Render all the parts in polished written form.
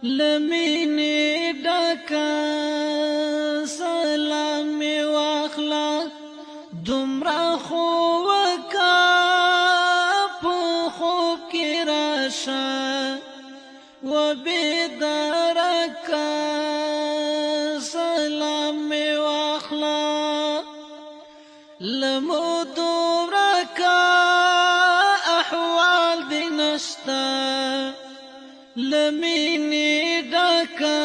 لمینې ډکه سلام مې واخله دومره خو وکه په خوب کې راشه وبېدارکه سلام مې واخله لمو دومره که احوال دې نشته لمینې ډکه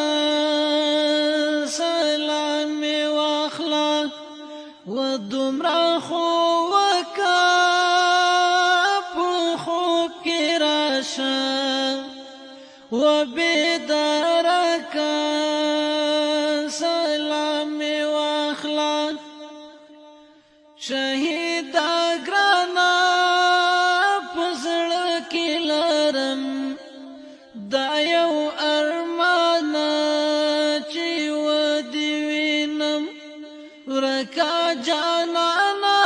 سلام مې واخله و دومره خو وکه په خوب کې راشه وبېدارکه سلام مې واخله شهیده ګرانه په زړه کې لرم دا یو ارمان چې ودې وینم ورکه جانانه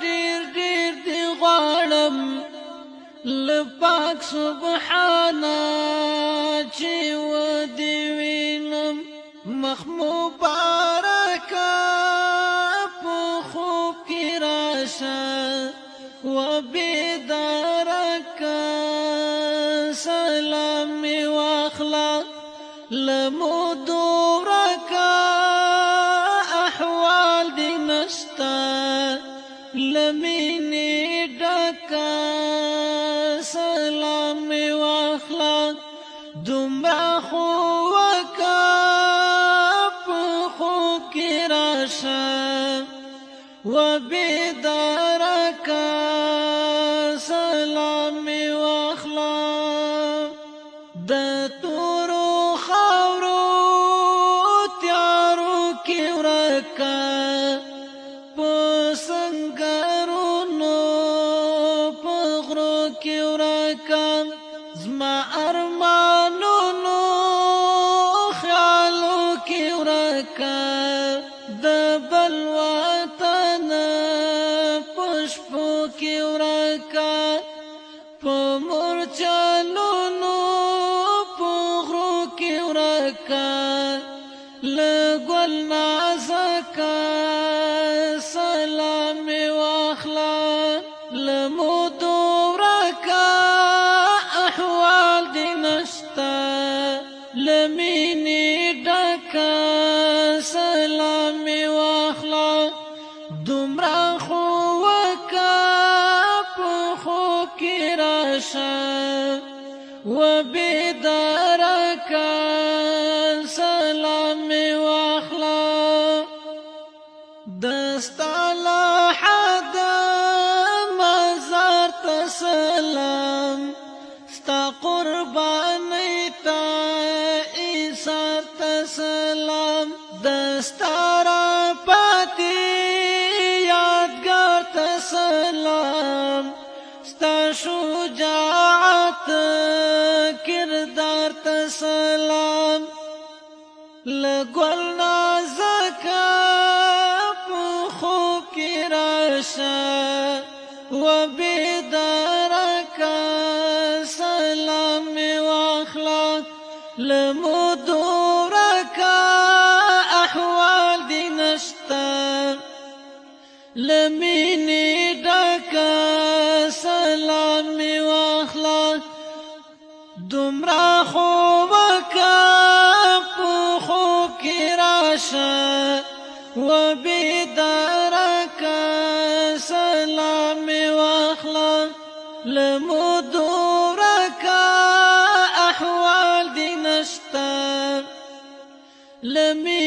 ډېر ډېر دې غواړم له پاک سبحانه چې ودې وینم مخ مبارکه په خوب کې راشه وبېدارکه سلام مې واخله لمو دومره که احوال دې نشته لمینې ډکه سلام مې واخله دومره خو وکه په خوب کې راشه وبېدارکه سلام مې واخله د تورو خاورو تیارو کې ورکه په سنګرونو په غرو کې ورکه زما ارمانونو خیالو کې ورکه د بل وطن په شپو کې ورکه په مورچلونو په غرو کې ورکه له ګل نازکه سلام مې واخله لمو دومره که احوال دې نشته لمینې ډکه سلام مې واخله دومره خو وکه په خوب کې راشه وبېدارکه سلام مې واخله د ستا له حده مزار ته سلام ستا قربانۍ ته ایثار ته سلام د ستا راپاتې یادګار ته سلام ستا شجاعت کردار ته سلام له ګل نازکه په خوب کې راشه وبېدارکه سلام مې واخله لمو دومره که احوال دې نشته لمینې ډکه سلام مې واخله دومره خو وکه په خوب کې راشه وبېدارکه سلام مې واخله لمو دومره که احوال دې نشته لمینې